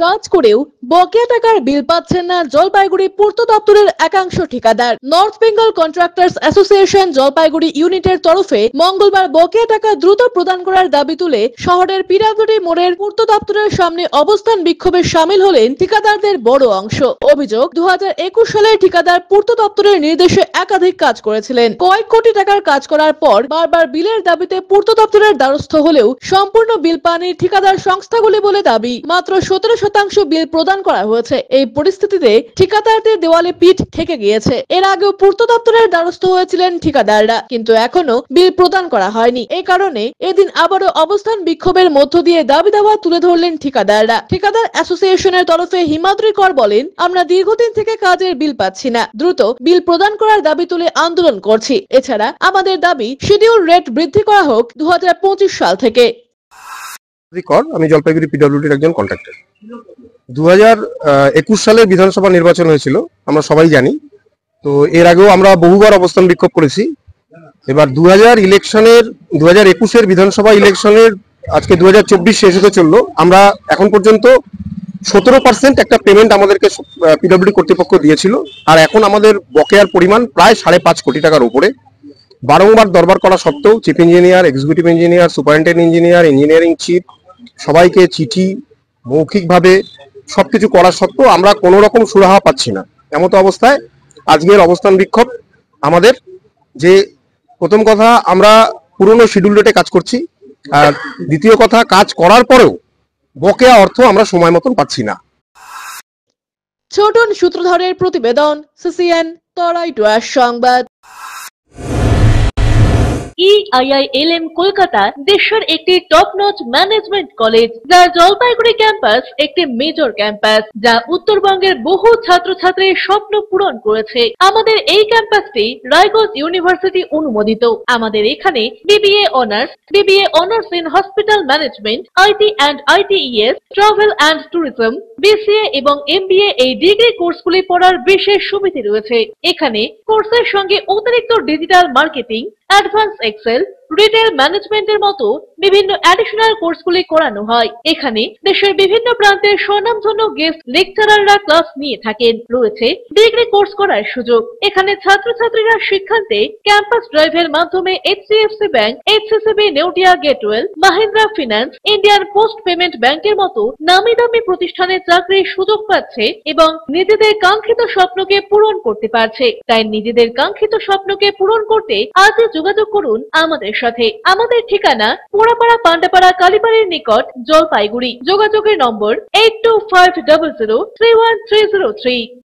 কাজ করেও বকেয়া টাকার বিল পাচ্ছেন না জলপাইগুড়ি পূর্ত দপ্তরের একাংশ ঠিকাদার। North Bengal contractors association Jalpaiguri ইউনিটের তরফে মঙ্গলবার বকেয়া টাকা দ্রুত প্রদান করার দাবি তুলে শহরের পিরাজুড়ি মোড়ের পূর্ত দপ্তরের সামনে অবস্থান বিক্ষোভে সামিল হলেন ঠিকাদারদের বড় অংশ। অভিযোগ, 2021 সালে ঠিকাদার পূর্ত দপ্তরের নির্দেশে একাধিক কাজ করেছিলেন। কয়েক কোটি টাকার কাজ করার পর বারবার বিলের দাবিতে পূর্ত দপ্তরের দ্বারস্থ হলেও সম্পূর্ণ বিল পাননি ঠিকাদার সংস্থাগুলি বলে দাবি। মাত্র 17% বিল প্রদান করা হয়েছে। এই পরিস্থিতিতে ঠিকাদারদের দেওয়ালে পিঠ ঠেকে গিয়েছে। এর আগেও পূর্ত দপ্তরের দ্বারস্থ হয়েছিলেন ঠিকাদাররা, কিন্তু এখনো বিল প্রদান করা হয়নি। এই কারণে এদিন আবারও অবস্থান বিক্ষোভের মধ্য দিয়ে দাবি দাওয়া তুলে ধরলেন ঠিকাদাররা। ঠিকাদার অ্যাসোসিয়েশনের তরফে হিমাদ্রি কর বলেন, আমরা দীর্ঘদিন থেকে কাজের বিল পাচ্ছি না, দ্রুত বিল প্রদান করার দাবি তুলে আন্দোলন করছি। এছাড়া আমাদের দাবি শিডিউল রেট বৃদ্ধি করা হোক 2025 সাল থেকে। আমি জলপাইগুড়ি পিডব্লিউডির একজন কন্ট্রাক্টর। 2021 সালে বিধানসভা নির্বাচন হয়েছিল, আমরা সবাই জানি। তো এর আগেও আমরা বহুবার অবস্থান বিক্ষোভ করেছি। এবার 2021-এর বিধানসভা ইলেকশনের আজকে 2024 শেষ হতে চললো। আমরা এখন পর্যন্ত 17% একটা পেমেন্ট আমাদেরকে পিডব্লিউডি কর্তৃপক্ষ দিয়েছিল, আর এখন আমাদের বকেয়ার পরিমাণ প্রায় 5.5 কোটি টাকার উপরে। বারংবার দরবার করা সত্ত্বেও chief engineer, executive engineer, superintendent engineer, engineering chief সবাইকে চিঠি মৌখিকভাবে সবকিছু করা সত্ত্বেও আমরা কোনো রকম সুরাহা পাচ্ছি না। এমতো অবস্থায় আজকের অবস্থান বিক্ষোভ আমাদের। যে প্রথম কথা, আমরা পুরনো শিডিউল রেটে কাজ করছি, আর দ্বিতীয় কথা, কাজ করার পরেও বকেয়া অর্থ আমরা সময় মতন পাচ্ছি না। ছোটন সূত্রধরের প্রতিবেদন, সিসিএন তরাইটুয়ার সংবাদ। EIILM কলকাতা দেশের একটি টপ নচ ম্যানেজমেন্ট কলেজ, যার জলপাইগুড়ি ক্যাম্পাস একটি মেজর ক্যাম্পাস, যা উত্তরবঙ্গের বহু ছাত্রছাত্রীর স্বপ্ন পূরণ করেছে। আমাদের এই ক্যাম্পাসটি রায়গঞ্জ ইউনিভার্সিটি অনুমোদিত। আমাদের এখানে BBA honours in hospital management, IT and ITES, travel and tourism, BCA এবং MBA এই ডিগ্রি কোর্সগুলি পড়ার বিশেষ সুবিধা রয়েছে। এখানে কোর্সের সঙ্গে অতিরিক্ত digital marketing, advance excel, retail ম্যানেজমেন্টের মতো বিভিন্ন অ্যাডিশনাল কোর্সগুলি করানো হয়। এখানে দেশের বিভিন্ন প্রান্তের স্বনামধন্য গেস্ট লেকচারাররা ক্লাস নিয়ে থাকেন। রয়েছে ডিগ্রি কোর্স করার সুযোগ। এখানে ছাত্রছাত্রীরা শিক্ষান্তে ক্যাম্পাস ড্রাইভের মাধ্যমে HDFC bank, HCCB Neotia Getwell, Mahindra finance, Indian post payment ব্যাংকের মতো নামি দামি প্রতিষ্ঠানে চাকরির সুযোগ পাচ্ছে এবং নিজেদের কাঙ্ক্ষিত স্বপ্নকে পূরণ করতে পারছে। তাই নিজেদের কাঙ্ক্ষিত স্বপ্নকে পূরণ করতে আজই যোগাযোগ করুন আমাদের সাথে। আমাদের ঠিকানা পোড়াপাড়া পান্ডাপাড়া কালীবাড়ির নিকট, জলপাইগুড়ি। যোগাযোগের নম্বর 8250031303।